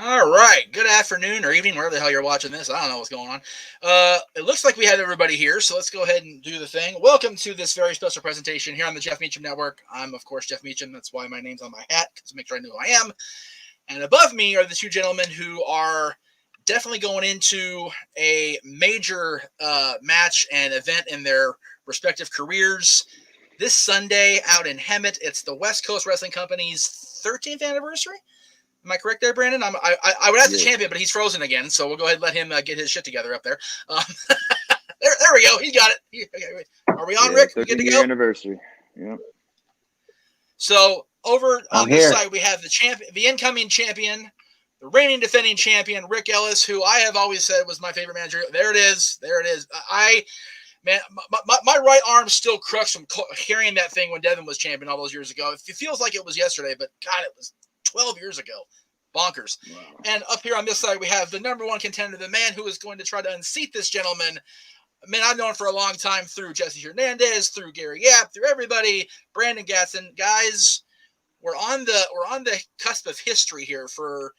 All right. Good afternoon or evening, wherever the hell you're watching this. I don't know what's going on. It looks like we have everybody here, so let's go ahead and do the thing. Welcome to this very special presentation here on the JEFF MEACHAM Network. I'm, of course, Jeff Meacham. That's why my name's on my hat, to make sure I know who I am. And above me are the two gentlemen who are definitely going into a major match and event in their respective careers. This Sunday out in Hemet, it's the West Coast Wrestling Company's 13th anniversary. Am I correct there, Brandon? I would ask the champion, but he's frozen again, so we'll go ahead and let him get his shit together up there. There we go. He got it. Are we on, Rick? We good to go? Anniversary. Yep. So over on this side, we have the incoming champion, the reigning defending champion, Ric Ellis, who I have always said was my favorite manager. There it is. There it is. Man, my right arm still crushed from carrying that thing when Devin was champion all those years ago. It feels like it was yesterday, but God, it was 12 years ago. Bonkers. Wow. And up here on this side, we have the number one contender, the man who is going to try to unseat this gentleman. Man, I've known for a long time through Jesse Hernandez, through Gary Yap, through everybody. Brandon Gatson. Guys, we're on the cusp of history here for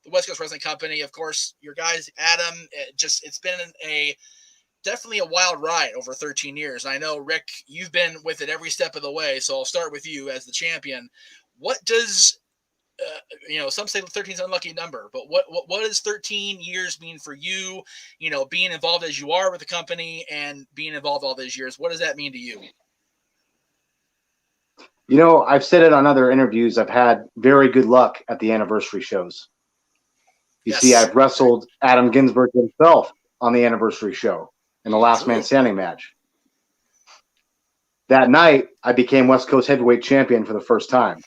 the West Coast Wrestling Company. Of course, your guys, Adam, it's been definitely a wild ride over 13 years. And I know, Rick, you've been with it every step of the way, so I'll start with you as the champion. What does some say 13 is an unlucky number, but what does 13 years mean for you? Being involved as you are with the company and being involved all those years, what does that mean to you? I've said it on other interviews. I've had very good luck at the anniversary shows. You see, I've wrestled Adam Ginsberg himself on the anniversary show in the last man standing match. That night, I became West Coast heavyweight champion for the first time.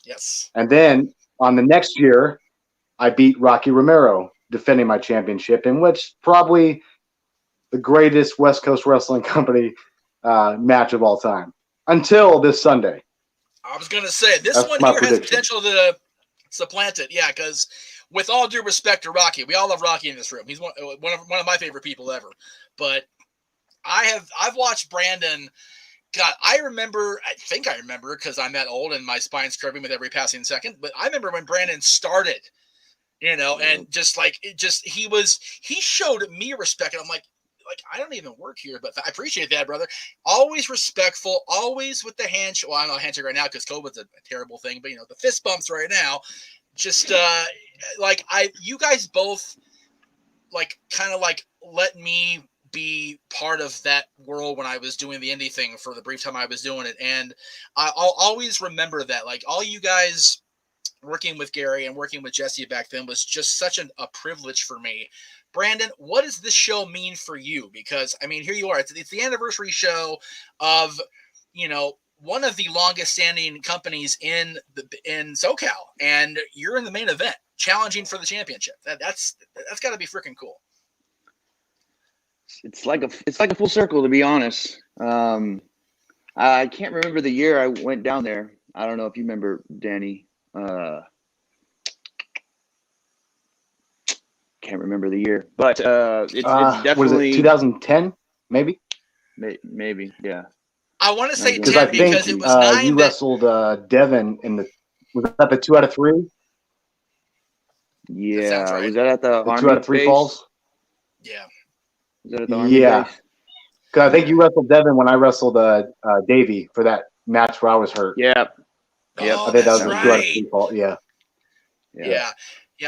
Yes. And then on the next year, I beat Rocky Romero, defending my championship, in which probably the greatest West Coast Wrestling Company match of all time until this Sunday. I was going to say, this one here has potential to supplant it. Yeah, because with all due respect to Rocky, we all love Rocky in this room. He's one of my favorite people ever. But I've watched Brandon. God, I think I remember because I'm that old and my spine's curving with every passing second. But I remember when Brandon started, and he showed me respect. And I'm like, I don't even work here, but I appreciate that, brother. Always respectful, always with the handshake. Well, I don't know handshake right now because COVID's a terrible thing, but the fist bumps right now. Just you guys both kind of let me be part of that world when I was doing the indie thing for the brief time I was doing it. And I'll always remember that, all you guys working with Gary and working with Jesse back then was just such a privilege for me. Brandon, what does this show mean for you? Because, here you are. It's the anniversary show of, one of the longest standing companies in SoCal, and you're in the main event challenging for the championship. That's got to be freaking cool. It's like a full circle, to be honest. I can't remember the year I went down there. I don't know if you remember, Danny. Can't remember the year, but it's definitely. What is it, 2010? Maybe, yeah. I want to say 10 because it was 9. You wrestled Devin was that the 2 out of 3? Yeah, right. Was that at the 2 out of 3 falls? Yeah. Was that at the Army base? Because I think you wrestled Devin when I wrestled Davey for that match where I was hurt. Yeah. Oh, I think that was right. a 2 out of 3 fall. Yeah.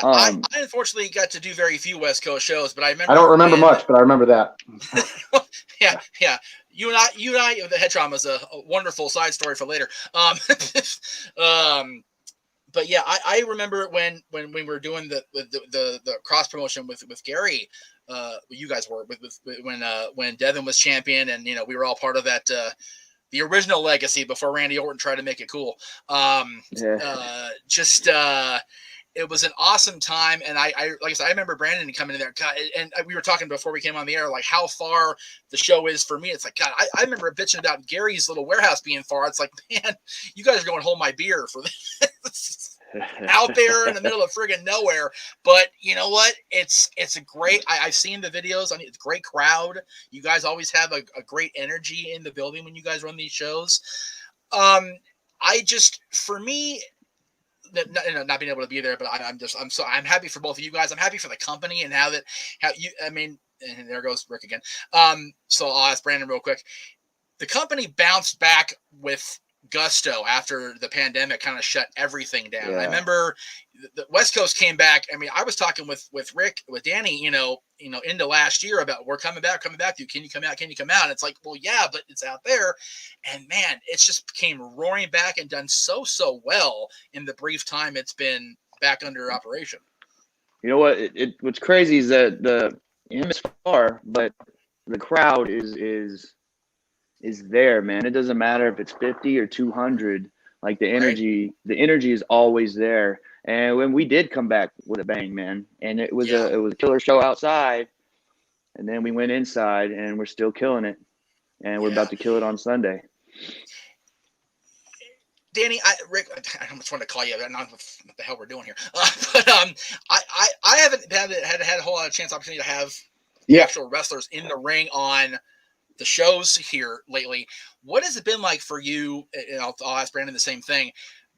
I unfortunately got to do very few West Coast shows, but I remember. I don't remember much, but I remember that. Yeah. You and I, the head trauma is a wonderful side story for later. But yeah, I remember when we were doing the cross promotion with Gary, you guys were when Devin was champion, and we were all part of that. The original legacy before Randy Orton tried to make it cool. It was an awesome time, and I like I said, I remember Brandon coming in there, God, and we were talking before we came on the air, how far the show is for me. It's like, God, I remember bitching about Gary's little warehouse being far. It's like, man, you guys are going to hold my beer for this out there in the middle of friggin' nowhere. But you know what? It's a great. I've seen the videos. It's a great crowd. You guys always have a great energy in the building when you guys run these shows. For me, not being able to be there, but I'm happy for both of you guys. I'm happy for the company and and there goes Rick again. So I'll ask Brandon real quick. The company bounced back with gusto after the pandemic kind of shut everything down. Yeah. I remember the West Coast came back. I mean, I was talking with Rick, with Danny, into last year about we're coming back. Can you come out? And it's like, well, yeah, but it's out there. And man, it's just came roaring back and done so well in the brief time it's been back under operation. You know what? What's crazy is that the is far, but the crowd is there, man. It doesn't matter if it's 50 or 200. Like the energy is always there. And when we did come back with a bang, man, and it was a killer show outside, and then we went inside, and we're still killing it, and we're about to kill it on Sunday. Danny, Rick, I almost want to call you. I don't know what the hell we're doing here, but I haven't had a whole lot of opportunity to have actual wrestlers in the ring on the shows here lately. What has it been like for you? And I'll ask Brandon the same thing.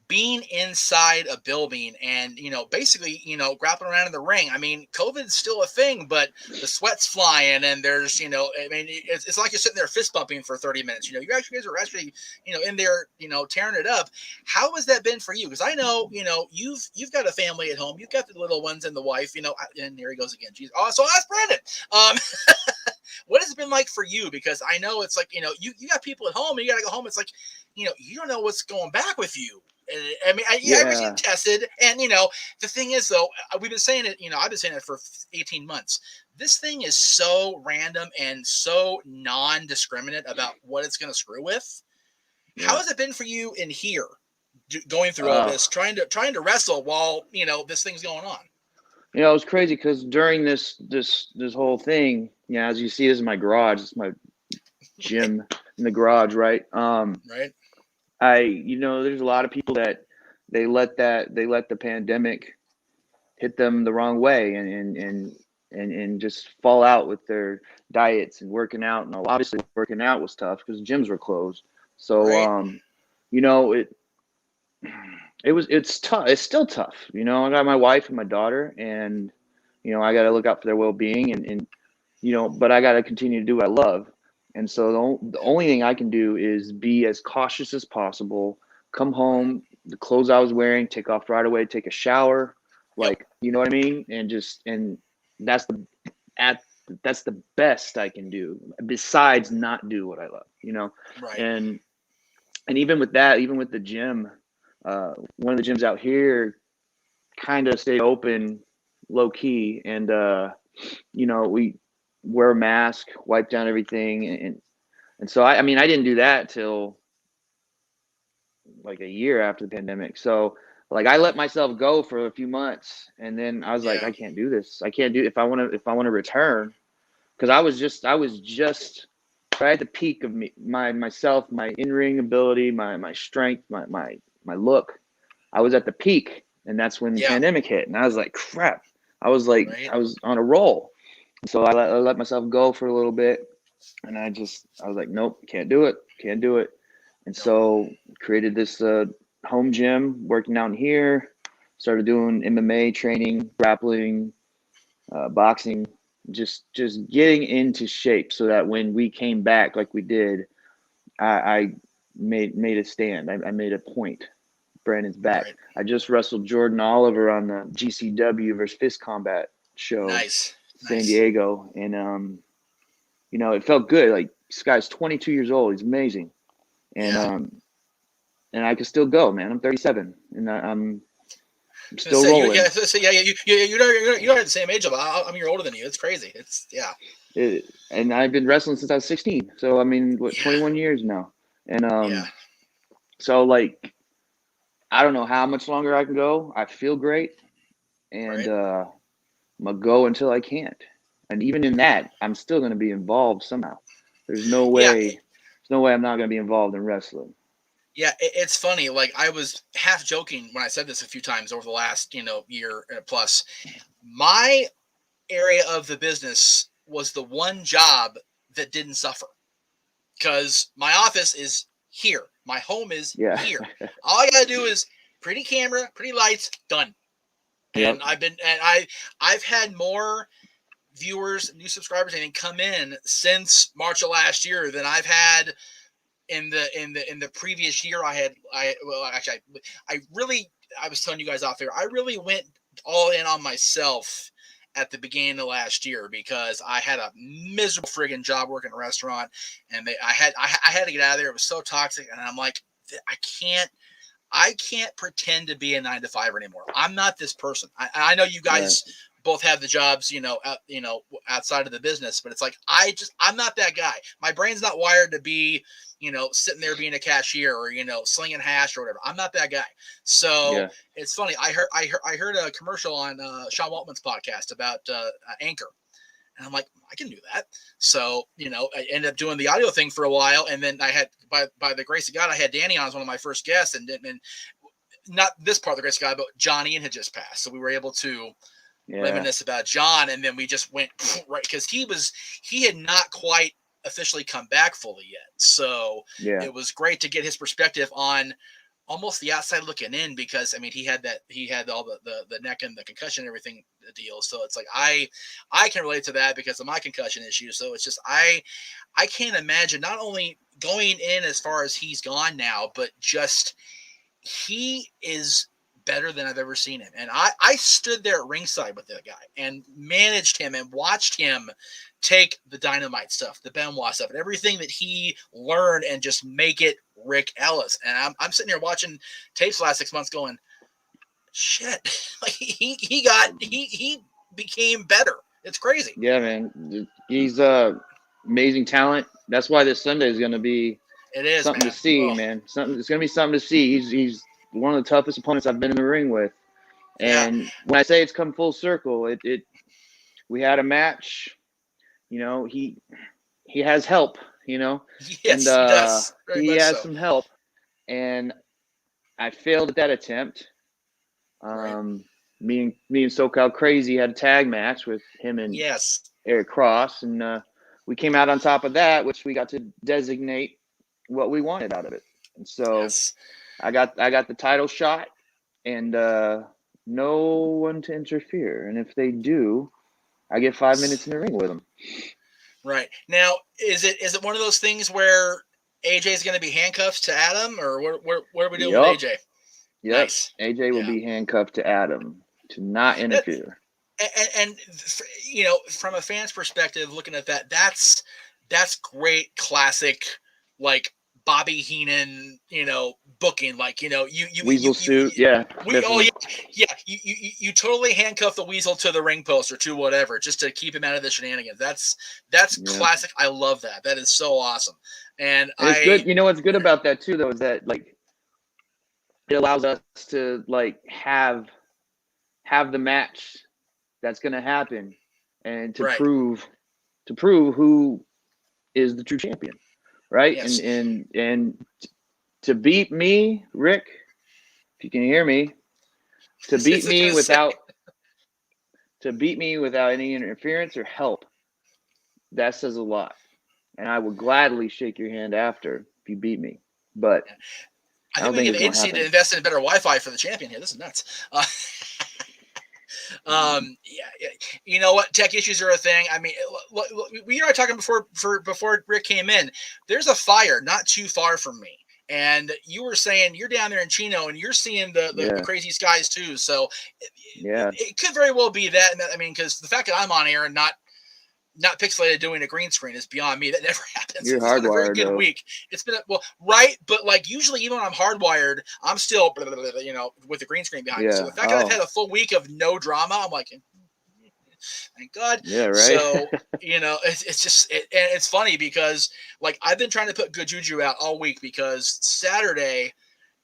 Being inside a building and, basically, grappling around in the ring. I mean, COVID's still a thing, but the sweat's flying and there's, it's like you're sitting there fist bumping for 30 minutes. You guys are actually, in there, tearing it up. How has that been for you? Because I know, you've got a family at home. You've got the little ones and the wife, and there he goes again. Jeez. Oh, so I'll ask Brandon. What has it been like for you? Because I know it's like, you got people at home and you got to go home. It's like, you don't know what's going back with you. I mean, everything's tested. And, the thing is, though, we've been saying it, I've been saying it for 18 months. This thing is so random and so non-discriminate about what it's going to screw with. Yeah. How has it been for you in here going through all this, trying to wrestle while, this thing's going on? It was crazy because during this whole thing, as you see, this is my garage. It's my gym in the garage, right? Right. There's a lot of people that they let the pandemic hit them the wrong way and just fall out with their diets and working out. And obviously working out was tough because gyms were closed. So, it's tough. It's still tough. I got my wife and my daughter and, I got to look out for their well-being and but I got to continue to do what I love. And so the only thing I can do is be as cautious as possible, come home, the clothes I was wearing, take off right away, take a shower, you know what I mean? And that's the best I can do besides not do what I love, Right. And even with that, even with the gym, one of the gyms out here kind of stayed open low key. And, we wear a mask, wipe down everything. And so, I didn't do that till like a year after the pandemic. So like I let myself go for a few months and then I was like, I can't do this. I can't do it if I want to return. Cause I was just right at the peak of myself, my in-ring ability, my strength, my look. I was at the peak and that's when the pandemic hit. And I was like, crap. I was like, I was on a roll. So I let myself go for a little bit and I was like, nope, can't do it. And so created this home gym, working out in here, started doing MMA training, grappling, boxing, just getting into shape so that when we came back like we did, I made a stand. I made a point. Brandon's back. Right. I just wrestled Jordan Oliver on the GCW versus Fist Combat show. Nice. San Diego. And, it felt good. Like this guy's 22 years old. He's amazing. And, and I can still go, man. I'm 37 and I'm still rolling. You're not the same age. I'm a year older than you. It's crazy. And I've been wrestling since I was 16. So, 21 years now. And, so like, I don't know how much longer I can go. I feel great. And, I'm going to go until I can't. And even in that, I'm still going to be involved somehow. There's no way I'm not going to be involved in wrestling. Yeah, it's funny. Like I was half joking when I said this a few times over the last, year plus. My area of the business was the one job that didn't suffer because my office is here. My home is here. All I got to do is pretty camera, pretty lights, done. Yep. And I've had more viewers, new subscribers, and come in since March of last year than I've had in the previous year. I was telling you guys off there, I really went all in on myself at the beginning of last year because I had a miserable friggin' job working in a restaurant, and I had to get out of there. It was so toxic, and I'm like, I can't pretend to be a 9-to-5 anymore. I'm not this person. I know you guys both have the jobs, outside of the business, but it's like I'm not that guy. My brain's not wired to be, sitting there being a cashier or slinging hash or whatever. I'm not that guy. So it's funny. I heard a commercial on Sean Waltman's podcast about Anchor. And I'm like, I can do that. So, I ended up doing the audio thing for a while. And then I had, by the grace of God, I had Danny on as one of my first guests. And not this part of the grace of God, but John Ian had just passed. So we were able to reminisce about John. And then we just went right, because he had not quite officially come back fully yet. So it was great to get his perspective on almost the outside looking in, because he had all the neck and the concussion and everything deal. So it's like I can relate to that because of my concussion issue. So it's just I can't imagine not only going in as far as he's gone now, but just he is better than I've ever seen him. And I stood there at ringside with that guy and managed him and watched him take the Dynamite stuff, the Benoit stuff, and everything that he learned and just make it Ric Ellis. And I'm sitting here watching tapes the last 6 months going, shit, like he became better. It's crazy. Yeah, man. He's amazing talent. That's why this Sunday is going to be something to see, man. It's going to be something to see. He's one of the toughest opponents I've been in the ring with. And when I say it's come full circle, we had a match. He has help, Yes, and he does. he has some help, and I failed at that attempt. Me and SoCal Crazy had a tag match with him and Eric Cross, and we came out on top of that, which we got to designate what we wanted out of it. And so I got the title shot, and no one to interfere. And if they do, I get 5 minutes in the ring with them. Right. Now, is it one of those things where AJ is going to be handcuffed to Adam, or what are we doing with AJ? Yes, nice. AJ will be handcuffed to Adam to not interfere. And from a fan's perspective, looking at that's great, classic, like Bobby Heenan, booking, like you Weasel suit, you totally handcuff the Weasel to the ring post or to whatever just to keep him out of the shenanigans. That's classic. I love that. That is so awesome. And it's good. What's good about that too, though, is that like it allows us to like have the match that's going to happen and to prove who is the true champion. Right. Yes. And to beat me, Rick, if you can hear me, to beat me without any interference or help, that says a lot. And I would gladly shake your hand after if you beat me. But I think we get the agency to invest in better Wi-Fi for the champion here. This is nuts. You know what? Tech issues are a thing. We were talking before Rick came in. There's a fire not too far from me, and you were saying you're down there in Chino and you're seeing the crazy skies too. So it could very well be that. Because the fact that I'm on air and not pixelated doing a green screen is beyond me. That never happens. You're hardwired. It's been a very good week. It's been right, but like usually even when I'm hardwired, I'm still with the green screen behind me. So the fact that I've had a full week of no drama, I'm like, thank God. Yeah, right. So it's just and it's funny because like I've been trying to put good juju out all week because Saturday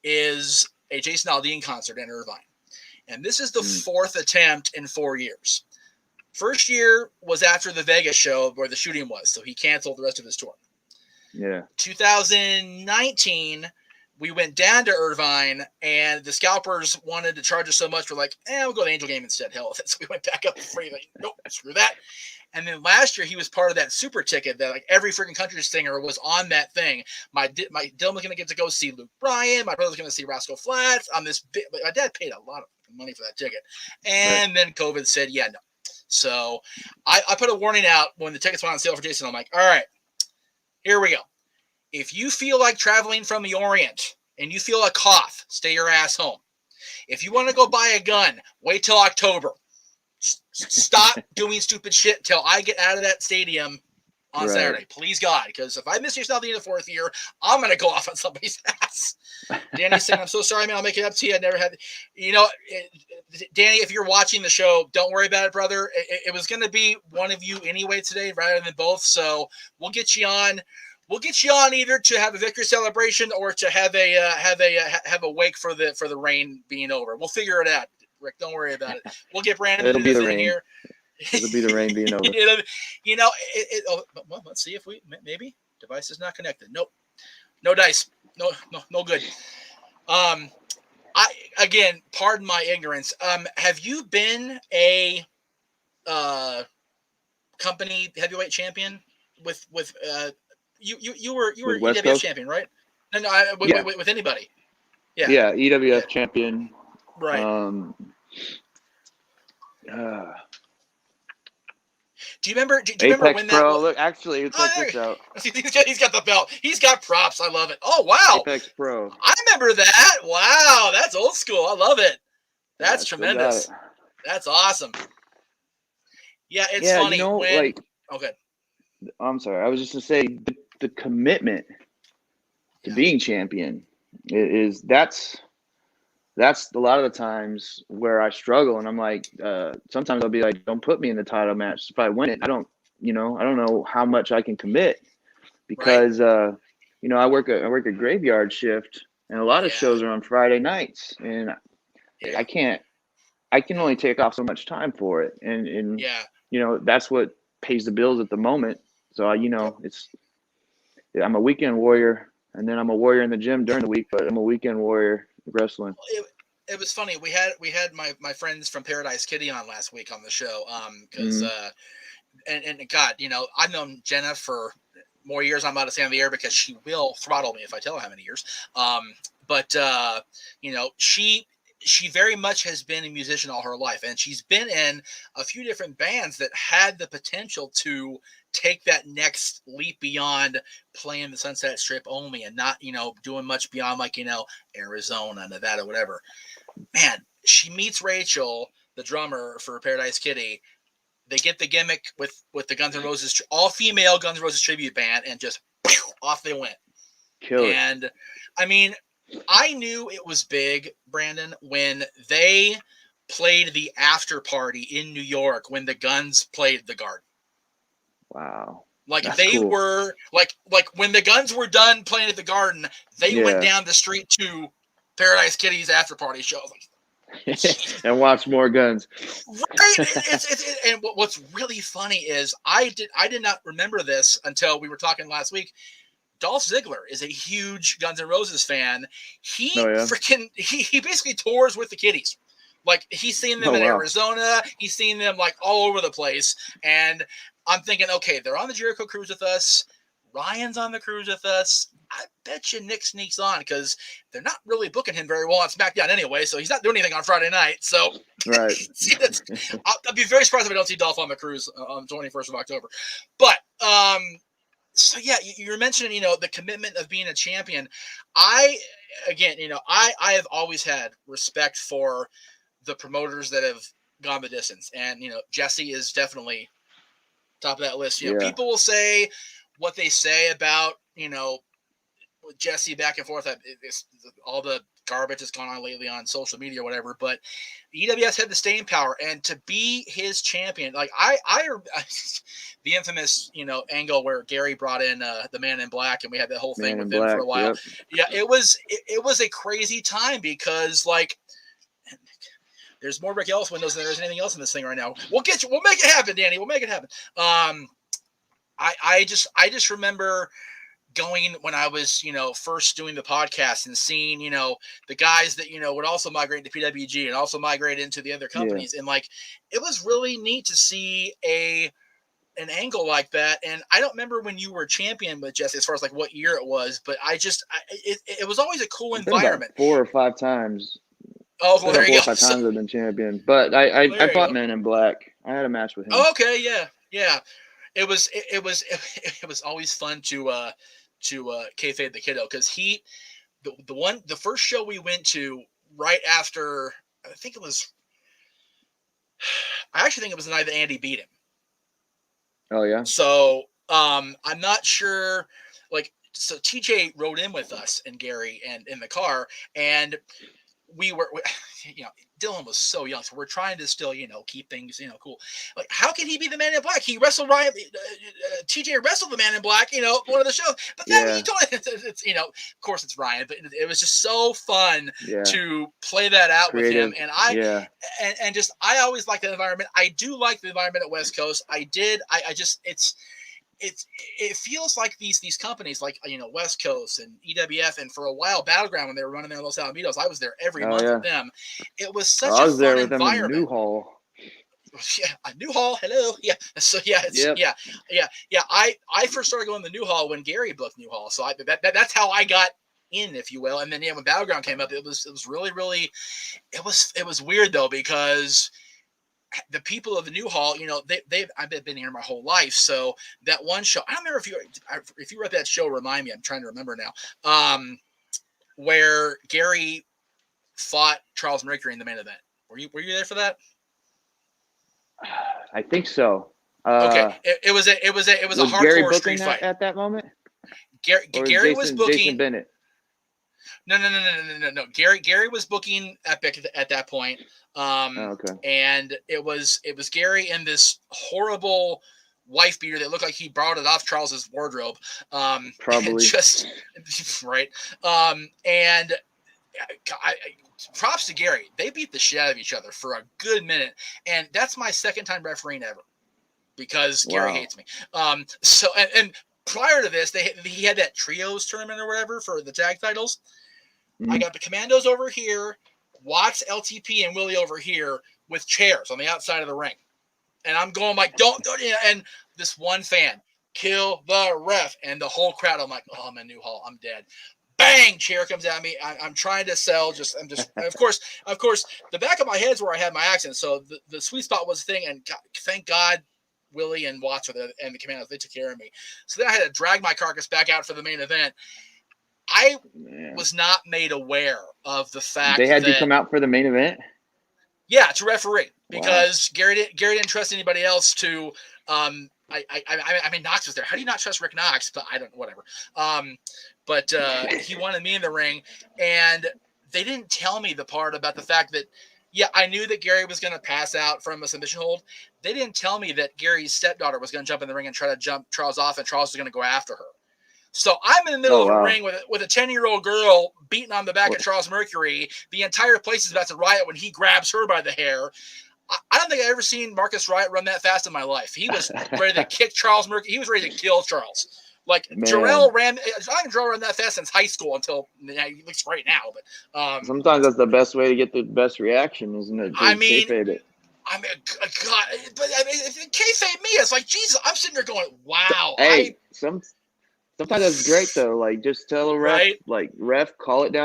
is a Jason Aldean concert in Irvine, and this is the fourth attempt in 4 years. First year was after the Vegas show where the shooting was, so he canceled the rest of his tour. Yeah. 2019 we went down to Irvine, and the scalpers wanted to charge us so much. We're like, we'll go to Angel Game instead. Hell with it. So we went back up for free. Like, nope, screw that. And then last year, he was part of that super ticket that like every freaking country singer was on that thing. My Dylan was going to get to go see Luke Bryan. My brother was going to see Rascal Flatts on this. My dad paid a lot of money for that ticket. And then COVID said, yeah, no. So I put a warning out when the tickets went on sale for Jason. I'm like, all right, here we go. If you feel like traveling from the Orient and you feel a cough, stay your ass home. If you want to go buy a gun, wait till October. Stop doing stupid shit till I get out of that stadium on Saturday. Please, God, because if I miss yourself at the end of the fourth year, I'm going to go off on somebody's ass. Danny's saying, I'm so sorry, man. I'll make it up to you. I never had, Danny, if you're watching the show, don't worry about it, brother. It was going to be one of you anyway today rather than both. So we'll get you on. We'll get you on either to have a victory celebration or to have a wake for the rain being over. We'll figure it out. Rick, don't worry about it. We'll get Brandon It'll be the rain here. It'll be the rain being over. Let's see if we maybe device is not connected. Nope, no dice. No good. Again, pardon my ignorance. Have you been a company heavyweight champion with you were EWF champion, right? No, with anybody. Yeah. Yeah, EWF champion. Right. Do you remember when that? Pro. Look, actually, check this out. He's got the belt. He's got props. I love it. Oh wow. Apex Pro. I remember that. Wow, that's old school. I love it. That's tremendous. That's awesome. Yeah, it's funny when. Okay. I'm sorry. I was just to say the commitment to being champion is that's a lot of the times where I struggle, and I'm like, sometimes I'll be like, don't put me in the title match. If I win it, I don't know how much I can commit because, I work a graveyard shift, and a lot of shows are on Friday nights, and I can only take off so much time for it. And that's what pays the bills at the moment. So, I'm a weekend warrior, and then I'm a warrior in the gym during the week, but I'm a weekend warrior wrestling. It was funny. We had my friends from Paradise Kitty on last week on the show. Because and God, I've known Jenna for more years. I'm about to say on the air because she will throttle me if I tell her how many years. But she very much has been a musician all her life, and she's been in a few different bands that had the potential to take that next leap beyond playing the Sunset Strip only and not, doing much beyond like, Arizona, Nevada, whatever. Man, she meets Rachel, the drummer for Paradise Kitty. They get the gimmick with the Guns N' Roses, all female Guns N' Roses tribute band, and just off they went. Kill it. And I mean, I knew it was big, Brandon, when they played the after party in New York when the Guns played the Garden. Wow. Like that's they cool. were like when the Guns were done playing at the Garden, they went down the street to Paradise Kitty's after party show. And watch more Guns. Right. And what's really funny is I did not remember this until we were talking last week. Dolph Ziggler is a huge Guns N' Roses fan. He basically tours with the Kitties. Like he's seen them in Arizona. He's seen them like all over the place. And I'm thinking, okay, they're on the Jericho cruise with us. Ryan's on the cruise with us. I bet you Nick sneaks on because they're not really booking him very well on SmackDown anyway. So he's not doing anything on Friday night. So right. I'll be very surprised if I don't see Dolph on the cruise on the 21st of October. But so yeah, you're mentioning, the commitment of being a champion. I have always had respect for the promoters that have gone the distance. And, Jesse is definitely top of that list. People will say what they say about, Jesse back and forth. All the garbage that's gone on lately on social media or whatever, but EWS had the staying power, and to be his champion, like I the infamous, angle where Gary brought in the Man in Black, and we had that whole thing with him for a while. Yep. Yeah, it was a crazy time because like there's more Ric Ellis windows than there's anything else in this thing right now. We'll make it happen, Danny. We'll make it happen. I just remember going when I was, first doing the podcast and seeing, the guys that, would also migrate to PWG and also migrate into the other companies. And like, it was really neat to see an angle like that. And I don't remember when you were champion with Jesse as far as like what year it was, but it was always a cool environment. 4 or 5 times. Oh, well, there you go. 4 or 5 times I've been champion, but I fought Man in Black. I had a match with him. Oh, okay. Yeah. It was always fun to kayfabe the kiddo, because the first show we went to right after, I actually think it was the night that Andy beat him. Oh yeah. So I'm not sure, like, so TJ rode in with us and Gary and in the car, and we Dylan was so young, so we're trying to still, keep things, cool. Like, how can he be the Man in Black? He wrestled Ryan. TJ wrestled the Man in Black, one of the shows. But then he told it's, of course it's Ryan, but it was just so fun to play that out with him. And I always like the environment. I do like the environment at West Coast. It feels like these companies like, West Coast and EWF, and for a while Battleground, when they were running their Los Alamitos, I was there every month with them. It was such a fun environment. New Hall. Yeah, a New Hall. Hello. Yeah. So I first started going to New Hall when Gary booked New Hall. So that's how I got in, if you will. And then when Battleground came up, it was really, really, it was weird though, because the people of the New Hall, I've been here my whole life. So that one show, I don't remember if you were at that show. Remind me, I'm trying to remember now. Where Gary fought Charles Mercury in the main event. Were you there for that? I think so. Okay, it was a hardcore Gary street fight at that moment. Gary was booking Jason Bennett. No. Gary was booking Epic at that point. Okay. And it was Gary and this horrible wife beater that looked like he borrowed it off Charles's wardrobe. Probably. Just right. And props to Gary. They beat the shit out of each other for a good minute, and that's my second time refereeing ever, because Gary hates me. So and prior to this, he had that trios tournament or whatever for the tag titles. I got the Commandos over here, Watts, LTP, and Willie over here with chairs on the outside of the ring. And I'm going like, don't, and this one fan, kill the ref. And the whole crowd, I'm like, oh, I'm in New Hall. I'm dead. Bang, chair comes at me. I'm trying to sell. Of course, the back of my head is where I had my accent. So the sweet spot was the thing. And thank God Willie and Watts and the Commandos, they took care of me. So then I had to drag my carcass back out for the main event. I was not made aware of the fact they had you come out for the main event. Yeah, to referee, because Gary didn't trust anybody else to. I mean, Knox was there. How do you not trust Rick Knox? But I don't. Whatever. But he wanted me in the ring, and they didn't tell me the part about the fact that. Yeah, I knew that Gary was going to pass out from a submission hold. They didn't tell me that Gary's stepdaughter was going to jump in the ring and try to jump Charles off, and Charles was going to go after her. So I'm in the middle of a ring with a 10-year-old girl beating on the back of Charles Mercury. The entire place is about to riot when he grabs her by the hair. I don't think I've ever seen Marcus Riot run that fast in my life. He was ready to kick Charles Mercury. He was ready to kill Charles. Like, Jarrell ran that fast since high school until he looks great now. But sometimes that's the best way to get the best reaction, isn't it? Kayfabe it. God, but if you kayfabe me, it's like, Jesus, I'm sitting there going, wow. Hey, sometimes that's great though. Like, just tell a ref, ref, call it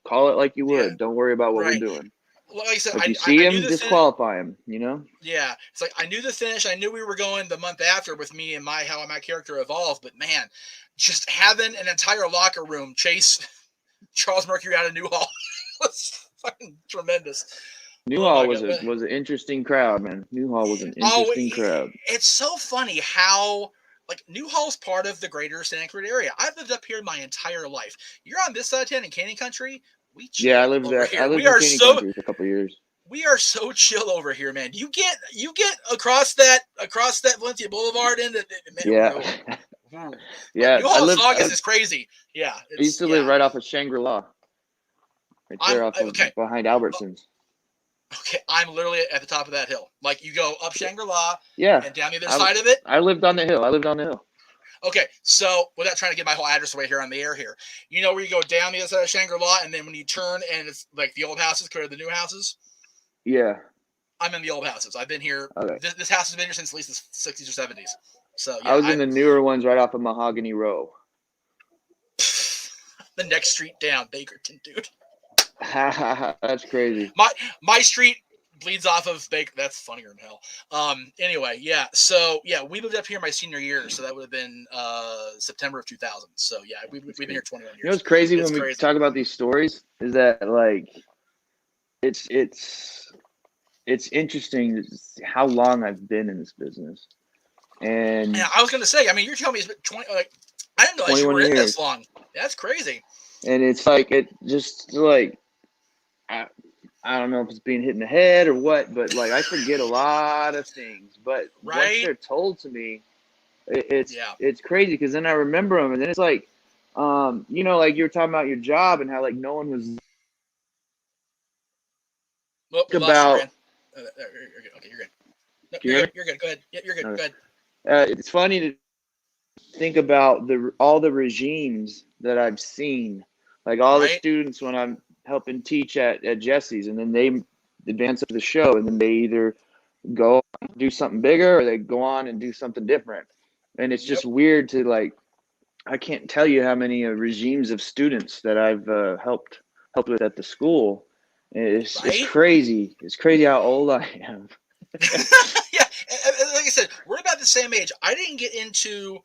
call it like you would. Don't worry about what we're doing. Like I said, if you see him, disqualify him. Yeah, it's like I knew the finish. I knew we were going the month after with me and how my character evolved. But man, just having an entire locker room chase Charles Mercury out of New Hall was fucking tremendous. New Hall was an interesting crowd, man. New Hall was an interesting crowd. It's so funny how. Like, New Hall's part of the greater Santa Cruz area. I've lived up here my entire life. You're on this side of town in Canyon Country. I lived there. I lived in Canyon Country for a couple of years. We are so chill over here, man. You get across that Valencia Boulevard into New Hall's August is crazy. Yeah, I used to live right off of Shangri-La, right there behind Albertsons. Okay, I'm literally at the top of that hill. Like, you go up Shangri-La, and down the other side of it. I lived on the hill. Okay, so without trying to get my whole address away here on the air here, you know where you go down the other side of Shangri-La, and then when you turn and it's like the old houses compared to the new houses? Yeah. I'm in the old houses. I've been here. Okay. This house has been here since at least the 60s or 70s. So yeah, I was in the newer ones right off of Mahogany Row. The next street down, Bakerton, dude. That's crazy. My street bleeds off of Baker. That's funnier than hell. Anyway, yeah. So yeah, we moved up here my senior year, so that would have been September of 2000. So yeah, we've been here 21 years. You know what's crazy when we talk about these stories is that like it's interesting how long I've been in this business. And yeah, I was gonna say, I mean, you're telling me it's been 20. Like, I didn't realize you were in this long. That's crazy. And it's like it just like I don't know if it's being hit in the head or what, but like I forget a lot of things. But once they're told to me, it's crazy because then I remember them, and then it's like, you know, like you were talking about your job and how like no one was about. Okay, you're good. No, you're good. Go ahead. Yeah, you're good. Go ahead. It's funny to think about all the regimes that I've seen, like all the students when I'm helping teach at Jesse's, and then they advance up to the show, and then they either go do something bigger or they go on and do something different. And it's just weird to like, I can't tell you how many regimes of students that I've helped with at the school. It's crazy. It's crazy how old I am. Yeah, like I said, we're about the same age. I didn't get into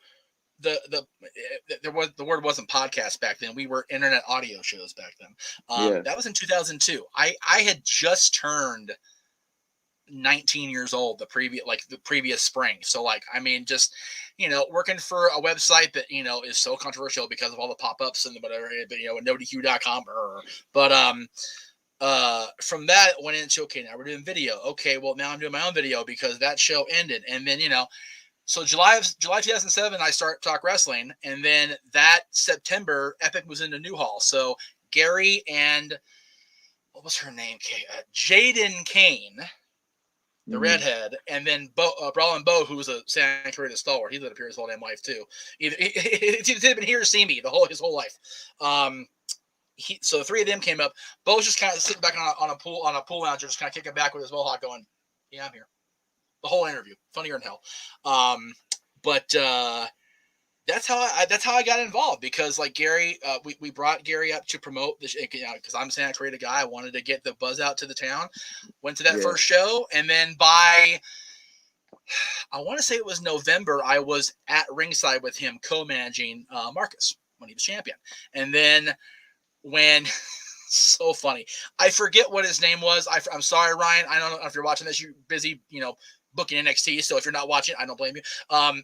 the word wasn't podcast back then. We were internet audio shows back then. That was in 2002. I had just turned 19 years old the previous spring. So like, I mean, just, you know, working for a website that, you know, is so controversial because of all the pop-ups and whatever, but, you know, NoDQ.com. But from that went into, okay, now we're doing video. Okay, well now I'm doing my own video because that show ended. And then, you know, so July 2007, I start Talk Wrestling, and then that September, Epic was into Newhall. So Gary and what was her name? Jaden Kane, the redhead, and then Brawlin' Bo, who was a Santa Clarita stalwart. He lived up here his whole damn life too. He's been here to see me his whole life. So the three of them came up. Bo's just kind of sitting back on a pool lounger, just kind of kicking back with his mohawk, going, "Yeah, I'm here." The whole interview, funnier than hell. But that's how I got involved, because like Gary, we brought Gary up to promote this, because I'm a Santa Clarita guy. I wanted to get the buzz out to the town. Went to that first show, and then by I want to say it was November, I was at ringside with him co-managing Marcus when he was champion. And then when so funny, I forget what his name was. I'm sorry, Ryan. I don't know if you're watching this. You're busy, you know, booking NXT. So if you're not watching, I don't blame you.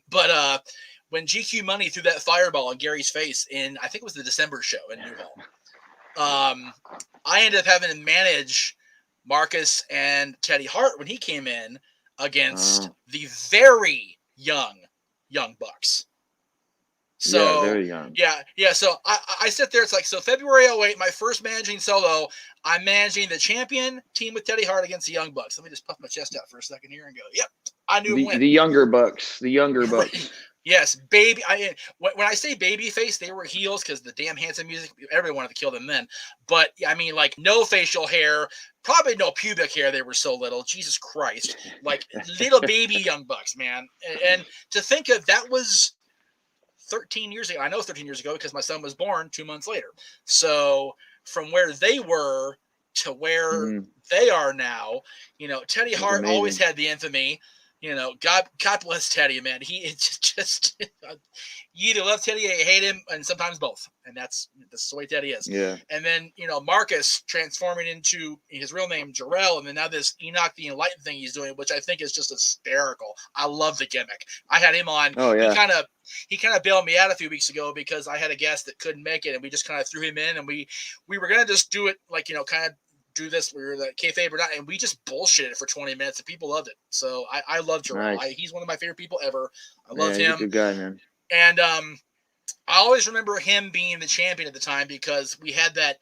But when GQ Money threw that fireball in Gary's face in, I think it was the December show in Newhall, I ended up having to manage Marcus and Teddy Hart when he came in against the very young Bucks. So very young. Yeah. So I sit there. It's like, so February 2008, my first managing solo. I'm managing the champion team with Teddy Hart against the Young Bucks. Let me just puff my chest out for a second here and go, yep, I knew it went. The younger Bucks. Yes, baby. When I say baby face, they were heels because the damn Hanson music, everybody wanted to kill them then. But I mean, like, no facial hair, probably no pubic hair. They were so little. Jesus Christ. Like little baby Young Bucks, man. And to think of that was 13 years ago. I know 13 years ago because my son was born 2 months later. So from where they were to where they are now, you know, Teddy Hart always had the infamy. You know, God bless Teddy, man. He just you either love Teddy or you hate him, and sometimes both. And that's the way Teddy is. Yeah. And then, you know, Marcus transforming into his real name, Jarrell, and then now this Enoch the Enlightened thing he's doing, which I think is just hysterical. I love the gimmick. I had him on. Oh, yeah. He kind of bailed me out a few weeks ago because I had a guest that couldn't make it, and we just kind of threw him in, and we were gonna just do it like, you know, kind of do this. We were the kayfabe or not, and we just bullshitted for 20 minutes, and people loved it. So I love Jarrell. Nice. He's one of my favorite people ever. I love him. He's a good guy, man. And I always remember him being the champion at the time because we had that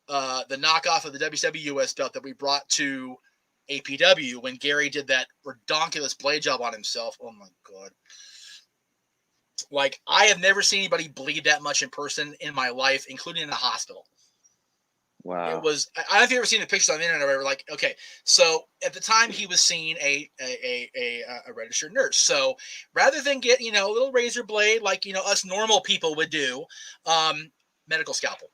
the knockoff of the WCWC belt that we brought to APW when Gary did that redonkulous blade job on himself. Oh my God. Like, I have never seen anybody bleed that much in person in my life, including in a hospital. Wow. It was. I don't know if you've ever seen the pictures on the internet or whatever. Like, okay, so at the time he was seeing a registered nurse. So rather than get, a little razor blade like, us normal people would do, medical scalpel.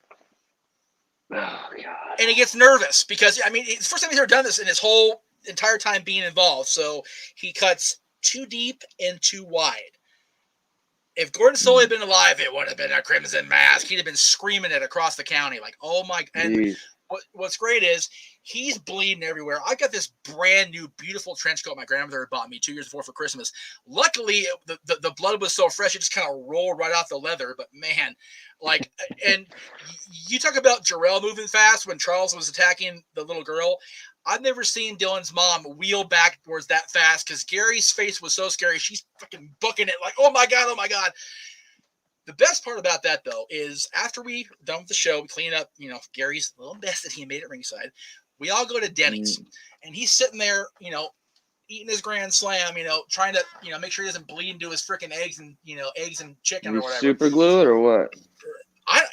Oh God. And he gets nervous because, I mean, it's the first time he's ever done this in his whole entire time being involved. So he cuts too deep and too wide. If Gordon Solie had been alive, it would have been a crimson mask. He'd have been screaming it across the county, like, "Oh my!" And what's great is he's bleeding everywhere. I got this brand new, beautiful trench coat my grandmother had bought me 2 years before for Christmas. Luckily, the blood was so fresh it just kind of rolled right off the leather. But man, like, and you talk about Jarrell moving fast when Charles was attacking the little girl. I've never seen Dylan's mom wheel backwards that fast because Gary's face was so scary. She's fucking booking it like, oh my God, oh my God. The best part about that, though, is after we done with the show, we clean up, Gary's little mess that he made at ringside. We all go to Denny's, and he's sitting there, eating his Grand Slam, trying to, make sure he doesn't bleed into his freaking eggs and, eggs and chicken or whatever. Super glue it or what?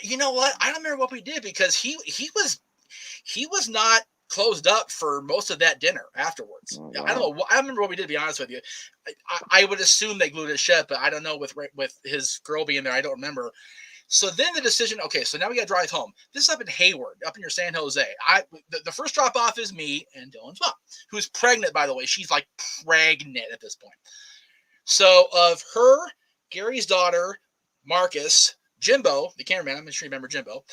You know what? I don't remember what we did because he was not closed up for most of that dinner afterwards. Oh, wow. I don't know. I don't remember what we did, to be honest with you. I would assume they glued it shut, but I don't know with his girl being there. I don't remember. So then the decision, okay, so now we got to drive home. This is up in Hayward, up in your San Jose. The first drop off is me and Dylan's mom, who's pregnant, by the way. She's like pregnant at this point. So of her, Gary's daughter, Marcus, Jimbo, the cameraman, I'm sure you remember Jimbo,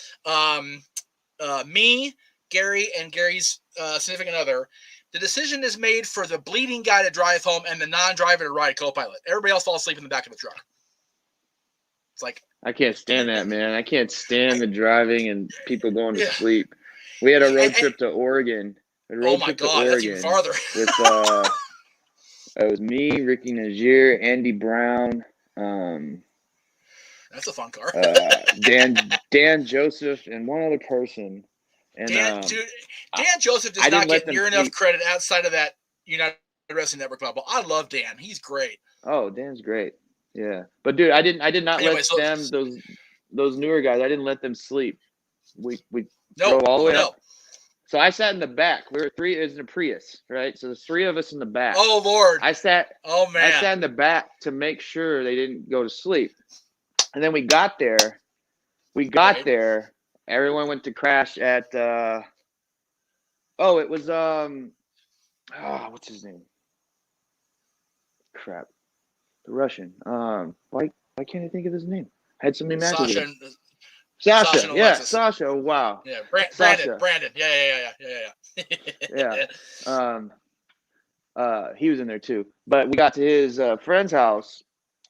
me, Gary, and Gary's significant other, the decision is made for the bleeding guy to drive home and the non-driver to ride co-pilot. Everybody else falls asleep in the back of the truck. It's like, I can't stand that, man. I can't stand the driving and people going to sleep. We had a road trip to Oregon. Oh my God, that's even farther. With it was me, Ricky Nazier, Andy Brown. That's a fun car. Dan Joseph, and one other person. And Dan Joseph does not get near enough credit outside of that United Wrestling Network bubble. I love Dan. He's great. Oh, Dan's great. Yeah, but dude, I did not let them, those newer guys. I didn't let them sleep. We drove all the way up. So I sat in the back. We were three. It was in a Prius, right? So there's three of us in the back. Oh Lord. I sat in the back to make sure they didn't go to sleep. And then we got there. Everyone went to crash at it was what's his name? Crap. The Russian. Why can't I think of his name? I had so many matches. Sasha. Yeah, Sasha. Oh, wow. Yeah, Brandon. Yeah. He was in there too. But we got to his friend's house.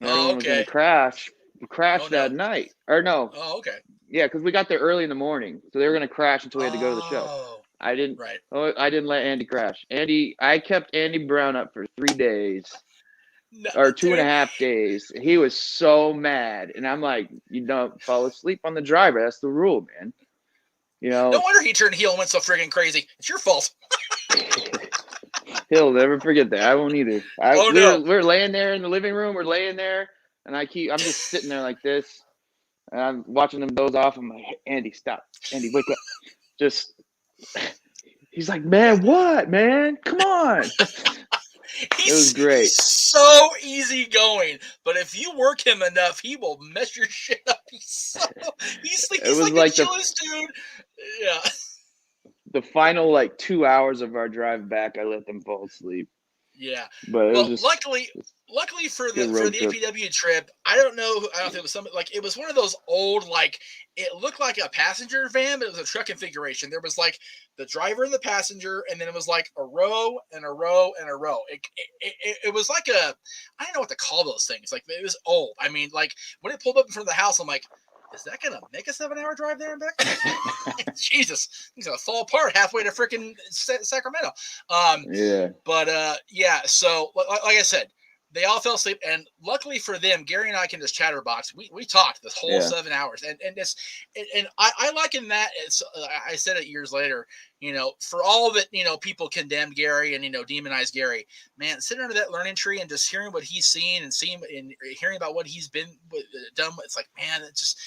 Everyone was gonna crash. We crashed that night. Or no. Oh, okay. Yeah, because we got there early in the morning, so they were gonna crash until we had to go to the show. I didn't. Right. I didn't let Andy crash. I kept Andy Brown up for 3 days, or 2.5 days. He was so mad, and I'm like, you don't fall asleep on the driver. That's the rule, man. No wonder he turned heel and went so friggin' crazy. It's your fault. He'll never forget that. I won't either. We're laying there in the living room. We're laying there, and I'm just sitting there like this. And I'm watching them doze off. I'm like, Andy, stop. Andy, wake up. He's like, man, what, man? Come on. It was great. He's so easy going, but if you work him enough, he will mess your shit up. He's like the chillest dude. Yeah. The final 2 hours of our drive back, I let them fall asleep. Yeah, but luckily for the APW trip, I don't know if it was something it was one of those old it looked like a passenger van, but it was a truck configuration. There was the driver and the passenger, and then it was a row and a row and a row. It was I don't know what to call those things. It was old. I mean, when it pulled up in front of the house, I'm like, is that gonna make a 7-hour drive there and back? Jesus, he's gonna fall apart halfway to freaking Sacramento. Yeah. But yeah. So like I said, they all fell asleep, and luckily for them, Gary and I can just chatterbox. We talked this whole 7 hours, and I liken that. It's I said it years later. For all that people condemned Gary and demonized Gary. Man, sitting under that learning tree and just hearing what he's seen and seeing and hearing about what he's been done. It's like, man, it's just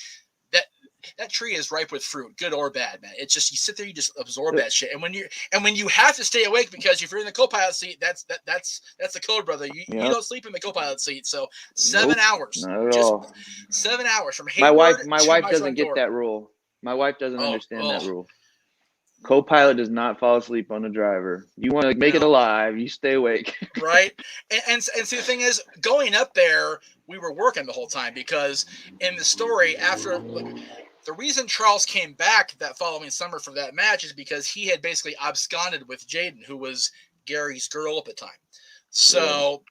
that tree is ripe with fruit, good or bad, man. It's just you sit there, you just absorb that shit, and when you have to stay awake because if you're in the co-pilot seat, that's the code, brother. You don't sleep in the co-pilot seat, so 7 hours, not at just all. 7 hours from Hayward. My wife doesn't get that rule. My wife doesn't understand that rule. Co-pilot does not fall asleep on the driver. You want to make it alive, you stay awake. Right. And see, the thing is, going up there, we were working the whole time because in the story after. The reason Charles came back that following summer for that match is because he had basically absconded with Jaden, who was Gary's girl at the time. So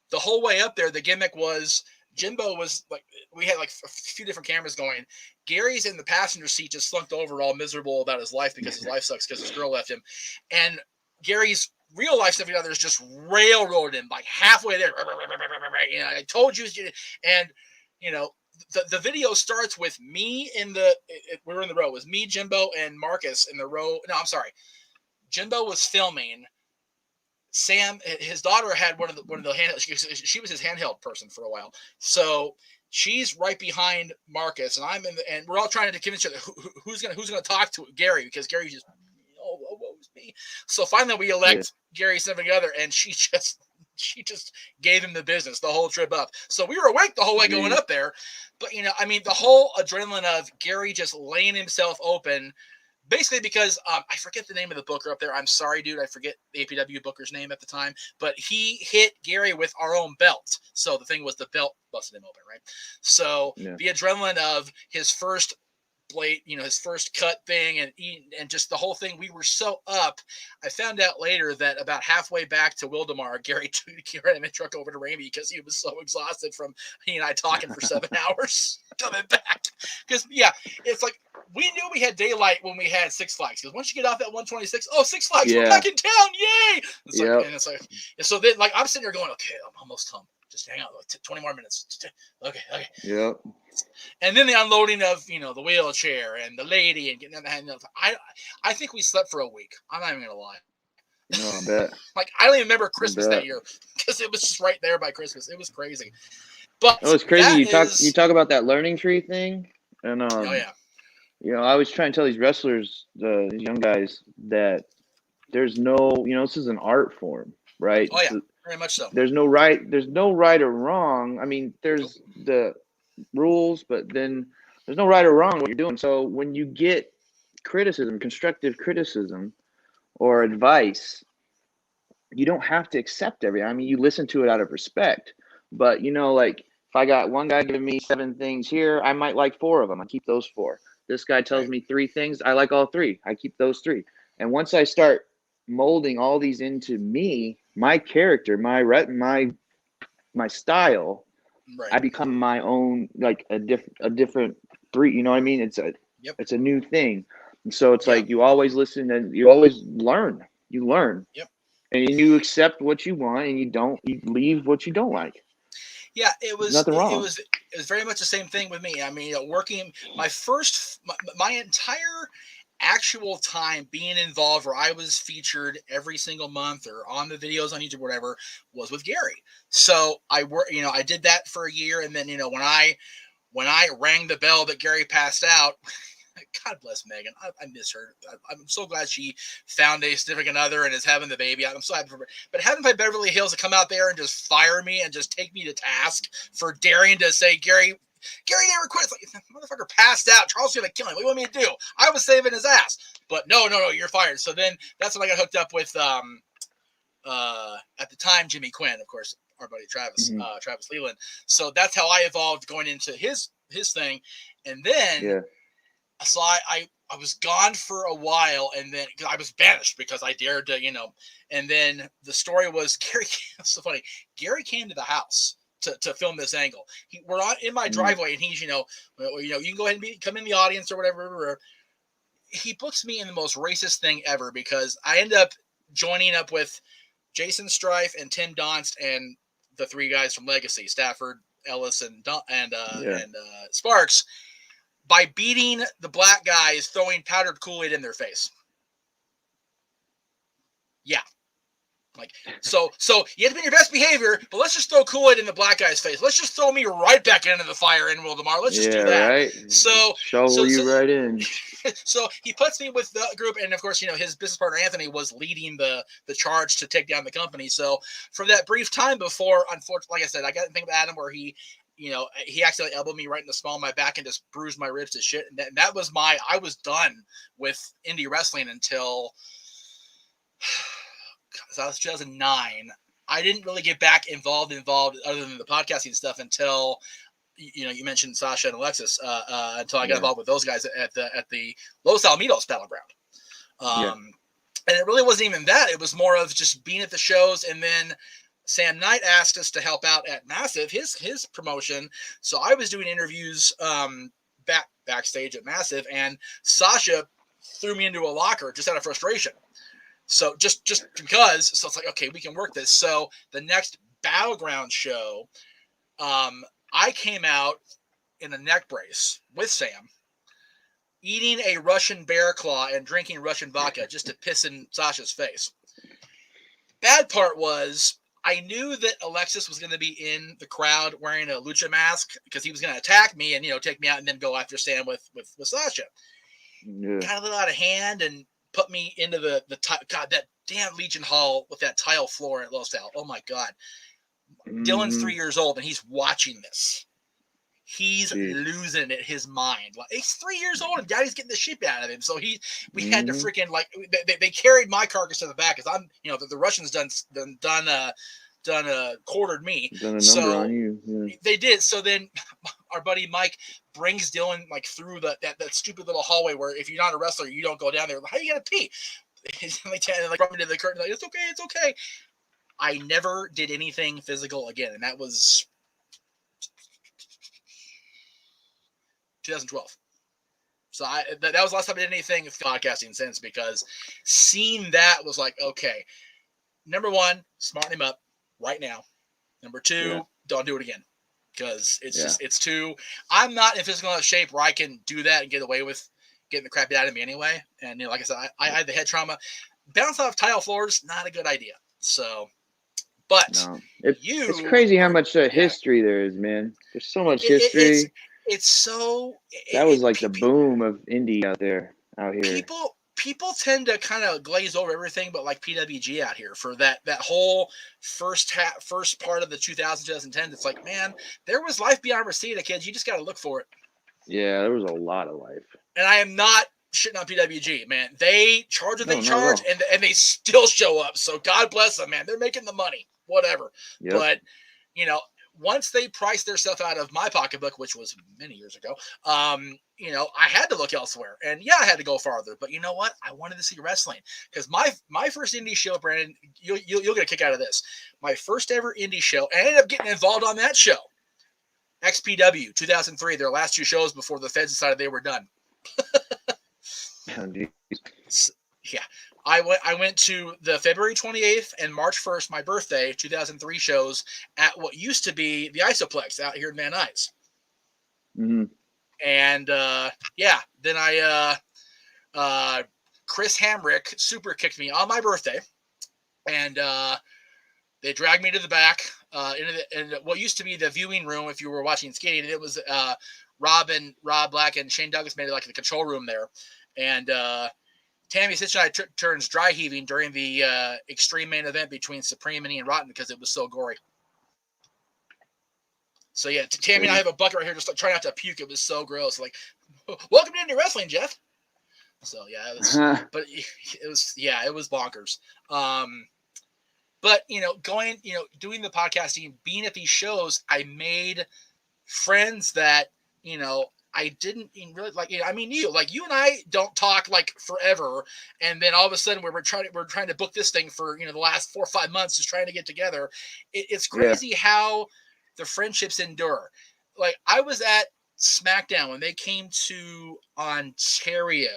the whole way up there, the gimmick was Jimbo was like, we had like a few different cameras going. Gary's in the passenger seat, just slumped over, all miserable about his life because his life sucks because his girl left him. And Gary's real life significant other is just railroaded him like halfway there. I told you, and the video starts with me we were in the row. It was me, Jimbo, and Marcus in the row. No, I'm sorry. Jimbo was filming. Sam, his daughter, had one of the handheld. She was his handheld person for a while. So she's right behind Marcus, and and we're all trying to convince each other who's gonna talk to Gary because Gary just what was me. So finally we elect Gary something other, and she just gave him the business the whole trip up. So we were awake the whole way going up there. But, the whole adrenaline of Gary just laying himself open, basically because I forget the name of the booker up there. I'm sorry, dude. I forget the APW booker's name at the time. But he hit Gary with our own belt. So the thing was the belt busted him open, right? So the adrenaline of his first blade, his first cut thing and just the whole thing, we were so up. I found out later that about halfway back to Wildemar, Gary ran a truck over to Ramey because he was so exhausted from he and I talking for 7 hours coming back. Because it's like we knew we had daylight when we had Six Flags. Because once you get off at 126, Six Flags, we're back in town, yay! It's like, and so then I'm sitting there going, okay, I'm almost home. Just hang out, 20 more minutes. Okay. Yep. And then the unloading of the wheelchair and the lady and getting in the hand. I think we slept for a week. I'm not even gonna lie. No, I bet. I don't even remember Christmas that year because it was just right there by Christmas. It was crazy. But it was crazy. You talk about that learning tree thing, and I always try and tell these wrestlers, these young guys, that there's no, this is an art form, right? Oh yeah. Very much so. There's no right or wrong. I mean, there's the rules, but then there's no right or wrong what you're doing. So when you get criticism, constructive criticism or advice, you don't have to accept everything. I mean, you listen to it out of respect. But like if I got one guy giving me 7 things here, I might like 4 of them. I keep those 4. This guy tells me 3 things, I like all 3. I keep those 3. And once I start molding all these into me, my character, my style, I become my own, like a different breed. You know what I mean? It's a new thing, and so it's like you always listen and you always learn. You learn, and you accept what you want, and you leave what you don't like. Yeah, it was nothing wrong. It was very much the same thing with me. I mean, working my entire actual time being involved where I was featured every single month or on the videos on YouTube or whatever was with Gary. So I did that for a year. And then, when I rang the bell that Gary passed out, God bless Megan. I miss her. I'm so glad she found a significant other and is having the baby. I'm so happy for her. But having my Beverly Hills to come out there and just fire me and just take me to task for daring to say, Gary never quit. It's like, motherfucker passed out. Charles is going to kill him. What do you want me to do? I was saving his ass. But no, you're fired. So then that's when I got hooked up with, at the time, Jimmy Quinn, of course, our buddy Travis, Travis Leland. So that's how I evolved going into his thing. And then, so I was gone for a while, and then cause I was banished because I dared to, and then the story was Gary. It's so funny. Gary came to the house to film this angle. We're in my driveway, and he's, you can go ahead and come in the audience or whatever. He books me in the most racist thing ever because I end up joining up with Jason Strife and Tim Donst and the three guys from Legacy, Stafford, Ellis, and Sparks, by beating the black guys, throwing powdered Kool-Aid in their face. Yeah. Like, so you have to be your best behavior, but let's just throw Kool-Aid in the black guy's face. Let's just throw me right back into the fire in Wildomar. Let's just do that. Right. Shovel you right in. So he puts me with the group, and of course, his business partner Anthony was leading the charge to take down the company. So for that brief time before, unfortunately, like I said, I got to think of Adam where he accidentally elbowed me right in the small of my back and just bruised my ribs to shit. And that was I was done with indie wrestling until. So that was 2009. I didn't really get back involved other than the podcasting stuff until you mentioned Sasha and Alexis until I got involved with those guys at the Los Alamitos Battleground. And it really wasn't even that. It was more of just being at the shows, and then Sam Knight asked us to help out at Massive, his promotion. So I was doing interviews backstage at Massive, and Sasha threw me into a locker just out of frustration. So just because, so it's like, okay, we can work this. So the next Battleground show, I came out in a neck brace with Sam, eating a Russian bear claw and drinking Russian vodka just to piss in Sasha's face. Bad part was I knew that Alexis was going to be in the crowd wearing a lucha mask because he was going to attack me and, take me out and then go after Sam with Sasha. Yeah. Got a little out of hand and put me into the God, that damn Legion Hall with that tile floor at Los Al. Oh my God. Dylan's 3 years old and he's watching this. He's losing it, his mind. Like, he's 3 years old and daddy's getting the shit out of him. So we had to freaking they carried my carcass to the back because I'm the Russians quartered me. Done a number on you. Yeah. They did. So then our buddy Mike brings Dylan through that stupid little hallway where if you're not a wrestler, you don't go down there. How are you gonna pee? He's rub me to the curtain. It's okay. I never did anything physical again, and that was 2012. So that was the last time I did anything podcasting since, because seeing that was like, okay, number one, smarten him up right now. Number two, don't do it again, because it's too. I'm not in physical enough shape where I can do that and get away with getting the crap out of me anyway. And like I said, I had the head trauma. Bounce off tile floors, not a good idea. So, but it's crazy how much history there is, man. There's so much history. It's so. That was like the boom of indie out here. People tend to kind of glaze over everything, but like PWG out here for that whole first part of the 2010s. It's like, man, there was life beyond Reseda, kids. You just got to look for it. Yeah, there was a lot of life. And I am not shitting on PWG, man. They charge what they charge, and they still show up. So God bless them, man. They're making the money, whatever. Yep. But once they priced their stuff out of my pocketbook, which was many years ago, I had to look elsewhere. And I had to go farther. But you know what? I wanted to see wrestling. Because my first indie show, Brandon, you'll get a kick out of this. My first ever indie show, and I ended up getting involved on that show. XPW, 2003, their last two shows before the feds decided they were done. I went to the February 28th and March 1st, my birthday, 2003 shows at what used to be the Isoplex out here in Van Nuys. Mm-hmm. And then Chris Hamrick super kicked me on my birthday, and they dragged me to the back into what used to be the viewing room if you were watching skating. And it was Rob Black and Shane Douglas made it like the control room there, and Tammy Stitch and I took turns dry heaving during the extreme main event between Supreme and Ian Rotten because it was so gory. So Tammy and I have a bucket right here, just trying not to puke. It was so gross. Like, welcome to Indie Wrestling, Jeff. So it was, but it was bonkers. But going, doing the podcasting, being at these shows, I made friends that I didn't even really like. I mean, you and I don't talk like forever, and then all of a sudden we're trying to book this thing for the last 4 or 5 months, just trying to get together. It's crazy how the friendships endure. Like, I was at SmackDown when they came to Ontario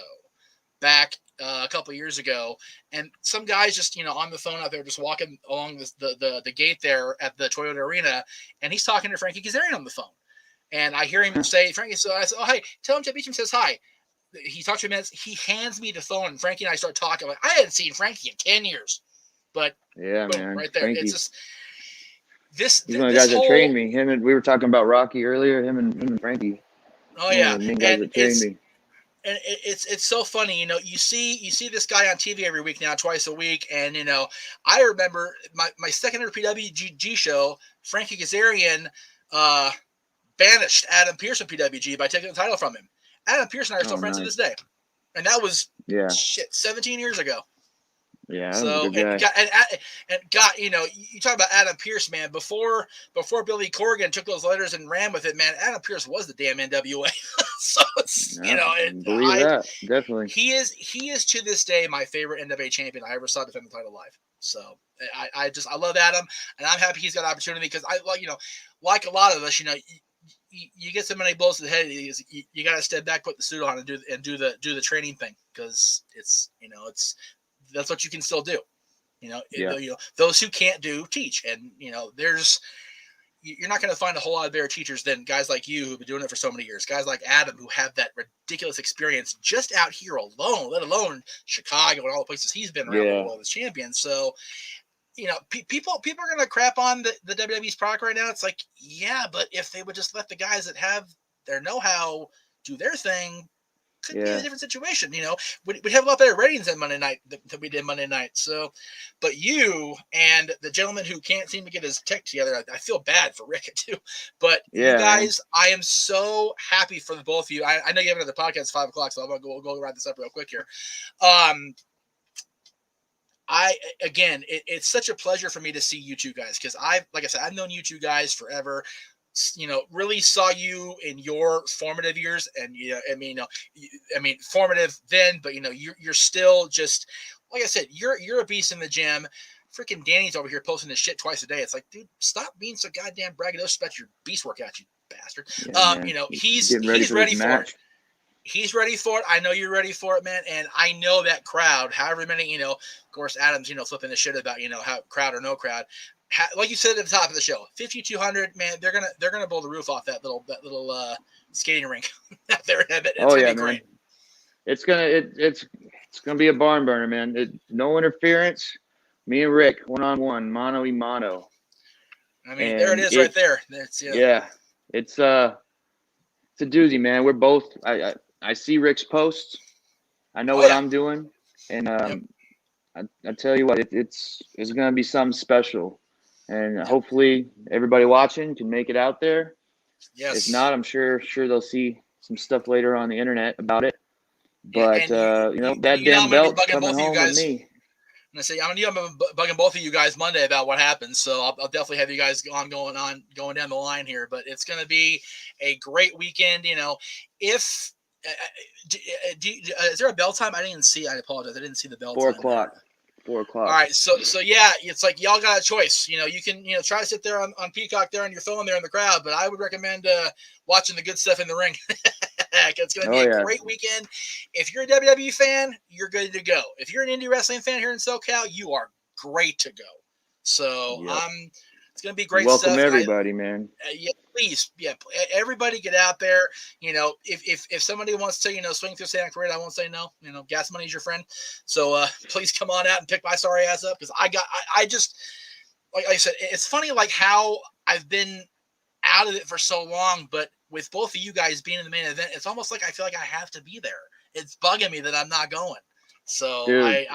back a couple of years ago, and some guys just on the phone out there just walking along the gate there at the Toyota Arena, and he's talking to Frankie Kazarian on the phone, and I hear him say, Frankie, so I said, oh, hey, tell him Jeff Meacham says hi. He talks to me, he hands me the phone, and Frankie and I start talking. Like, I hadn't seen Frankie in 10 years, but yeah, boom, man, right there. Frankie. It's just he's one of the guys that trained me. We were talking about Rocky earlier. Him and Frankie. Oh yeah, one of the main guys that trained me. And it's so funny, you see this guy on TV every week now, twice a week, and I remember my second ever PWG show, Frankie Kazarian banished Adam Pearce from PWG by taking the title from him. Adam Pearce and I are still friends to this day, and that was 17 years ago. Yeah, so you talk about Adam Pearce, man. Before Billy Corgan took those letters and ran with it, man. Adam Pearce was the damn NWA. So it's believe that definitely. He is to this day my favorite NWA champion I ever saw defend the title live. So I love Adam, and I'm happy he's got an opportunity because I like a lot of us, you get so many blows to the head, you got to step back, put the suit on, and do the training thing because it's that's what you can still do. Those who can't teach, and you're not going to find a whole lot of better teachers than guys like you who've been doing it for so many years. Guys like Adam who have that ridiculous experience just out here alone, let alone Chicago and all the places he's been around the world as champion. So, people are going to crap on the WWE's product right now. It's like, yeah, but if they would just let the guys that have their know-how do their thing, could be a different situation. We'd have a lot better ratings than Monday night than we did Monday night. So, but you and the gentleman who can't seem to get his tech together, I feel bad for Rick too. But you guys, man. I am so happy for the both of you. I know you have another podcast at 5:00, so I'm gonna go wrap this up real quick here. It's such a pleasure for me to see you two guys because I've known you two guys forever. Really saw you in your formative years, and formative then, but you're still just like I said, you're a beast in the gym. Freaking Danny's over here posting this shit twice a day. It's like, dude, stop being so goddamn braggadocious about your beast workout, you bastard. He's ready for it. He's ready for it. I know you're ready for it, man. And I know that crowd, however many, of course, Adam's, flipping the shit about, how crowd or no crowd. Like you said at the top of the show, 5,200, man. They're gonna blow the roof off that little skating rink out there. It's gonna be great. It's gonna be a barn burner, man. No interference. Me and Rick, 1-on-1, mano y mano. I mean, there it is, right there. It's a doozy, man. We're both. I see Rick's posts. I know what I'm doing, and I tell you what, it's gonna be something special. And hopefully everybody watching can make it out there. Yes. If not, I'm sure they'll see some stuff later on the internet about it. But that damn belt coming home with me. I'm bugging both of you guys Monday about what happened. So I'll definitely have you guys going down the line here. But it's going to be a great weekend. If is there a bell time? I didn't even see. I apologize. I didn't see the bell. 4 o'clock. 4 o'clock. All right, so yeah, it's like y'all got a choice. You can try to sit there on Peacock there on your phone there in the crowd, but I would recommend watching the good stuff in the ring. It's going to be a great weekend. If you're a WWE fan, you're good to go. If you're an indie wrestling fan here in SoCal, you are great to go. So it's going to be great Welcome stuff. Everybody, man. Please, everybody get out there. If somebody wants to, swing through Santa Clarita, I won't say no. Gas money is your friend. So please come on out and pick my sorry ass up because I just, like I said, it's funny like how I've been out of it for so long, but with both of you guys being in the main event, it's almost like I feel like I have to be there. It's bugging me that I'm not going. So dude,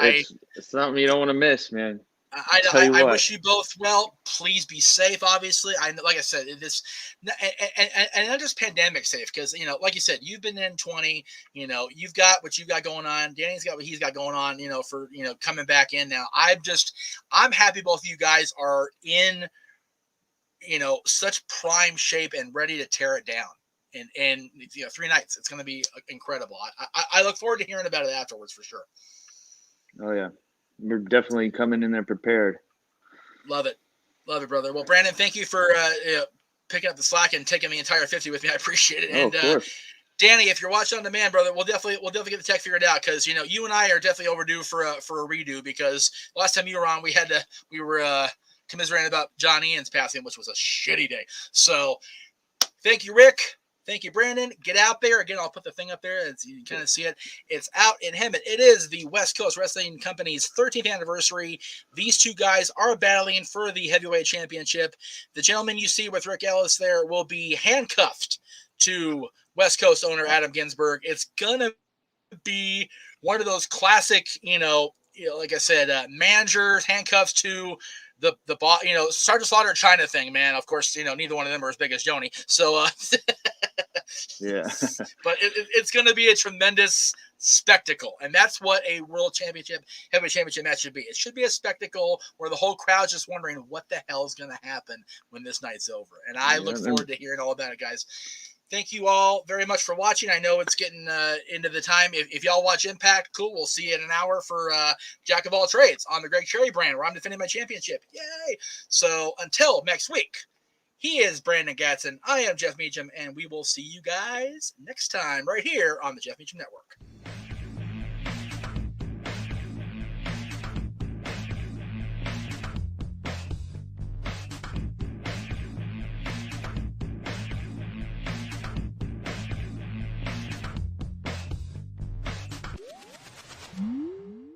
it's something you don't want to miss, man. I wish you both well. Please be safe. Obviously, like I said, this and not just pandemic safe because like you said, you've been in 20. You've got what you got going on. Danny's got what he's got going on. For coming back in now. I'm happy both of you guys are in such prime shape and ready to tear it down. And 3 nights, it's going to be incredible. I look forward to hearing about it afterwards for sure. Oh yeah. We're definitely coming in there prepared. Love it, brother. Well, Brandon, thank you for picking up the slack and taking the entire 50 with me. I appreciate it. And of course. Danny, if you're watching on demand, brother, we'll definitely get the tech figured out, because you and I are definitely overdue for a redo, because last time you were on, we were commiserating about John Ian's passing, which was a shitty day. So thank you, Rick. Thank you, Brandon. Get out there. Again, I'll put the thing up there as you can kind of see it. It's out in Hemet. It is the West Coast Wrestling Company's 13th anniversary. These two guys are battling for the heavyweight championship. The gentleman you see with Ric Ellis there will be handcuffed to West Coast owner Adam Ginsburg. It's going to be one of those classic, like I said, managers, handcuffs to the Sergeant Slaughter China thing, man. Of course, neither one of them are as big as Joni. So, yeah. But it's going to be a tremendous spectacle, and that's what a world championship, heavyweight championship match should be. It should be a spectacle where the whole crowd's just wondering what the hell is going to happen when this night's over. And I look forward to hearing all about it, guys. Thank you all very much for watching. I know it's getting into the time. If y'all watch Impact, cool. We'll see you in an hour for Jack of All Trades on the Greg Cherry brand, where I'm defending my championship. Yay! So until next week, he is Brandon Gatson. I am Jeff Meacham, and we will see you guys next time right here on the Jeff Meacham Network.